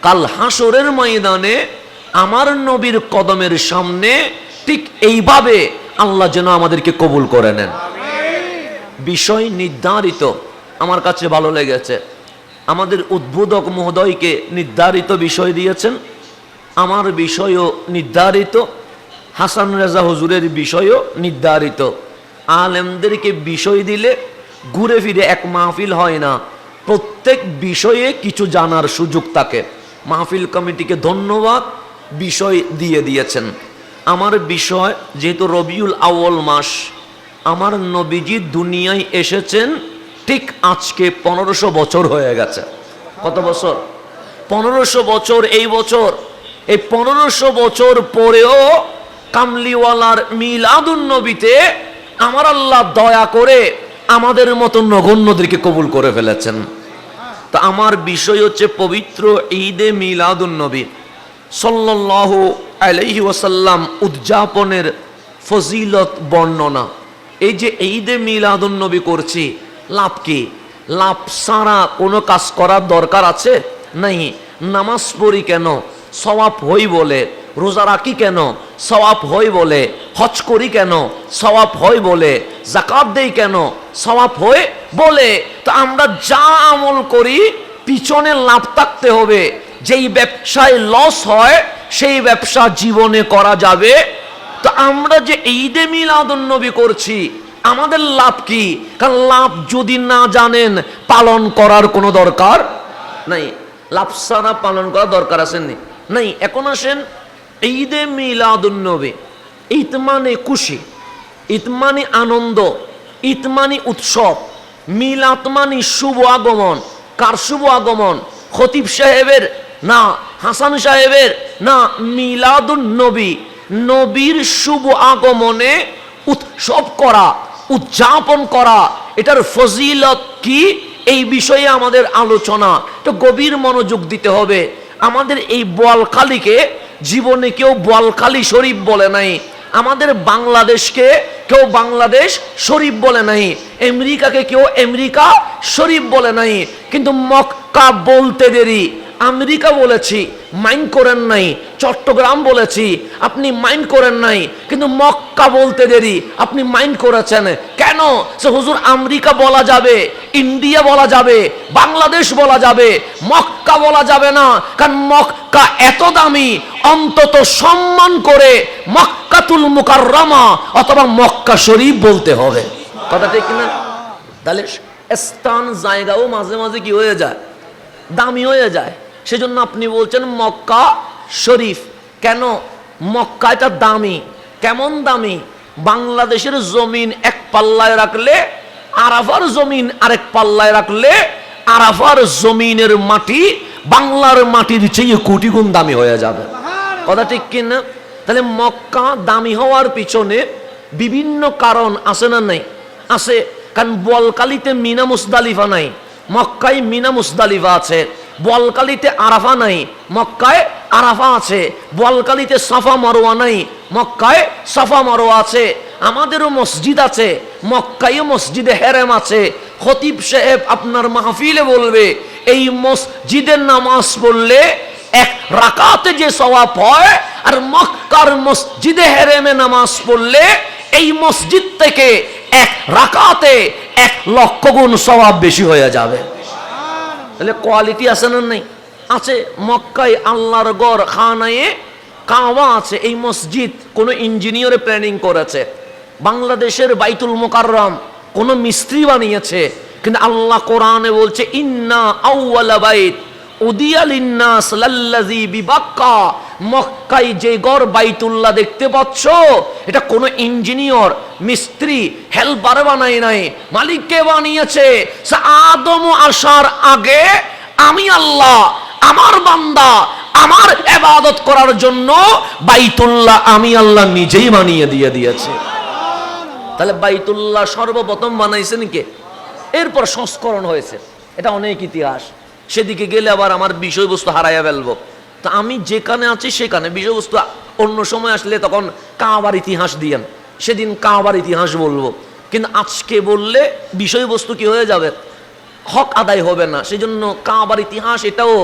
কাল হাসরের ময়দানে আমার নবীর কদমের সামনে ঠিক এইভাবে আল্লাহ যেন আমাদেরকে কবুল করে নেন। বিষয় নির্ধারিত। আমার কাছে ভালো লেগেছে, আমাদের উদ্বোধক মহোদয়কে নির্ধারিত বিষয় দিয়েছেন, আমার বিষয়ও নির্ধারিত, হাসান রেজা হুজুরের বিষয়ও নির্ধারিত। আলেমদেরকে বিষয় দিলে ঘুরে ফিরে এক মাহফিল হয় না, প্রত্যেক বিষয়ে কিছু জানার সুযোগ থাকে। মাহফিল কমিটিকে ধন্যবাদ, বিষয় দিয়ে দিয়েছেন। আমার বিষয় যেহেতু রবিউল আউয়াল মাস, আমার নবীজি দুনিয়ায় এসেছেন ঠিক আজকে 1500 বছর হয়ে গেছে। কত বছর? 1500 বছর। এই বছর, এই 1500 বছর পরেও কামলিওয়ালার মিলাদুন নবীতে আমার আল্লাহ দয়া করে আমাদের মতো নগণ্যদেরকে কবুল করে ফেলেছেন। তা আমার বিষয় হচ্ছে পবিত্র ঈদে মিলাদুন নবী সাল্লাল্লাহু আলাইহি ওয়াসাল্লাম উদযাপনের ফজিলত বর্ণনা। এই যে ঈদে মিলাদুন নবী করছি, লাভ কি? লাভ ছাড়া কোনো কাজ করার দরকার আছে? নাই। নামাজ পড়ি কেন? সওয়াব হই বলে। রোজা রাখি কেন? সওয়াব হই বলে। হজ করি কেন? সওয়াব হয় বলে। যাকাত দেই কেন? সওয়াব হয় বলে। তো আমরা যা আমল করি পিছনে লাভ থাকতে হবে। যেই ব্যবসায় লস হয় সেই ব্যবসা জীবনে করা যাবে। তো আমরা যে ঈদে মিলাদুন নবী করছি, আমাদের লাভ কি? কারণ লাভ যদি না জানেন পালন করার কোনো দরকার নাই। লাভ ছাড়া পালন করার দরকার আসেননি নাই। এখন আসেন ঈদে মিলাদুন নবী। ঈদ মানে খুশি, ঈদ মানে আনন্দ, ঈদ মানে উৎসব। মিলাদ মানে শুভ আগমন। কার শুভ আগমন? খতিব সাহেবের না, হাসান সাহেবের না, মিলাদুন নবী, নবীর শুভ আগমনে উৎসব করা, উদযাপন করা। এটার ফজিলত কি, এই বিষয়ে আমাদের আলোচনা। তো গভীর মনোযোগ দিতে হবে। আমাদের এই বোয়ালখালীকে জীবনে কেউ বোয়ালখালী শরীফ বলে নাই, আমাদের বাংলাদেশকে কেউ বাংলাদেশ শরীফ বলে নাই, আমেরিকাকে কেউ আমেরিকা শরীফ বলে নাই। কিন্তু মক্কা বলতে দেরি। আমেরিকা বলেছি, মাইন্ড করেন নাই। চট্টগ্রাম বলেছি, আপনি মাইন্ড করেন নাই। কিন্তু মক্কা বলতে দেরি, আপনি মাইন্ড করেছেন। কেন? সে হুজুর আমেরিকা বলা যাবে, ইন্ডিয়া বলা যাবে, বাংলাদেশ বলা যাবে, মক্কা বলা যাবে না। কারণ মক্কা এত দামি, অন্তত সম্মান করে মক্কাতুল মুকাররমা অথবা মক্কা শরীফ বলতে হবে। কথা ঠিক না? তাহলে স্থান জায়গাও মাঝে মাঝে কি হয়ে যায়? দামি হয়ে যায়। সেজন্য আপনি বলছেন মক্কা শরীফ। কেন? মক্কা এটা দামি। কেমন দামি? বাংলাদেশের জমিন এক পাল্লায় রাখলে, আরাফার জমিন আরেক পাল্লায় রাখলে, আরাফার জমিনের মাটি বাংলার মাটির চেয়ে কোটি গুণ দামি হয়ে যাবে। কথা ঠিক কিনা? তাহলে মক্কা দামি হওয়ার পিছনে বিভিন্ন কারণ আছে না নাই? আছে। কারণ বোয়ালখালীতে মিনা মুজদালিফা নাই, মক্কায় মিনা মুজদালিফা আছে। বোয়ালখালীতে আরাফা নাই, মক্কায় আরাফা আছে। বোয়ালখালীতে সাফা মারওয়া নাই, মক্কায় সাফা মারওয়া আছে। আমাদেরও মসজিদ আছে, মক্কায় মসজিদে হেরেম আছে। খতিব সাহেব আপনার মাহফিলে বলবে এই মসজিদের নামাজ পড়লে এক রাকাতে যে সওয়াব হয়, আর মক্কার মসজিদে হেরেমে নামাজ পড়লে এই মসজিদ থেকে এক রাকাতে 1,00,000 গুণ সওয়াব বেশি হয়ে যাবে। তাহলে কোয়ালিটি আছে না নাই? আছে। মক্কায় আল্লাহর ঘর খানায়ে কাবা আছে। এই মসজিদ কোন ইঞ্জিনিয়ারে প্ল্যানিং করেছে। বাংলাদেশের বাইতুল মুকাররম কোন মিস্ত্রি বানিয়েছে। কিন্তু আল্লাহ কোরআনে বলছে ইন্না আউওয়ালা বাইত উদিয়া লিন্নাস লাল্লাযী বিবাক্কা। মক্কায় যে ঘর বাইতুল্লাহ দেখতে পাচ্ছ, এটা কোন ইঞ্জিনিয়ার মিস্ত্রি হেল্পার বানায় নাই, মালিককে বানিয়েছে। আদম আসার আগে আমি আল্লাহ আমার বান্দা আমার ইবাদত করার জন্য বাইতুল্লাহ আমি আল্লাহ নিজেই বানিয়ে দিয়েছে। তাহলে বাইতুল্লাহ সর্বপ্রথম বানাইছেন কে? এরপর সংস্করণ হয়েছে। এটা অনেক ইতিহাস, সেদিকে গেলে আবার আমার বিষয়বস্তু হারাইয়া ফেলবো। তা আমি যেখানে আছি সেখানে বিষয়বস্তু অন্য সময় আসলে তখন কাবার ইতিহাস দিয়েন, সেদিন কাবার ইতিহাস বলবো। কিন্তু আজকে বললে বিষয়বস্তু কি হয়ে যাবে? হক আদায় হবে না। সেই জন্য কাবার ইতিহাস এটাও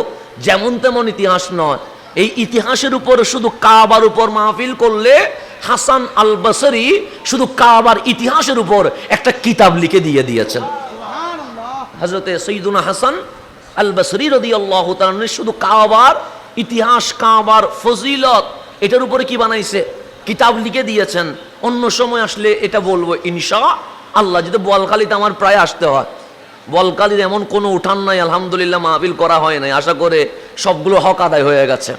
যেমন তেমন ইতিহাস নয়। এই ইতিহাসের উপর শুধু কাবার উপর মাহফিল করলে হাসান আল বসরি শুধু কাবার ইতিহাসের উপর একটা কিতাব লিখে দিয়েছেন। হযরতে সৈয়দুনা হাসান আল বসরি রাদিয়াল্লাহু তাআলা শুধু কাবার ইতিহাস, কাবার ফজিলত, এটার উপরে কি বানাইছে, কিতাব লিখে দিয়েছেন। অন্য সময় আসলে এটা বলবো ইনশাআল্লাহ। যদি বোয়ালখালীতে আমার প্রায় আসতে হয়, বোয়ালখালীর এমন কোনো উঠান নাই আলহামদুলিল্লাহ মাহফিল করা হয় নাই, আশা করে সবগুলো হক আদায় হয়ে গেছে।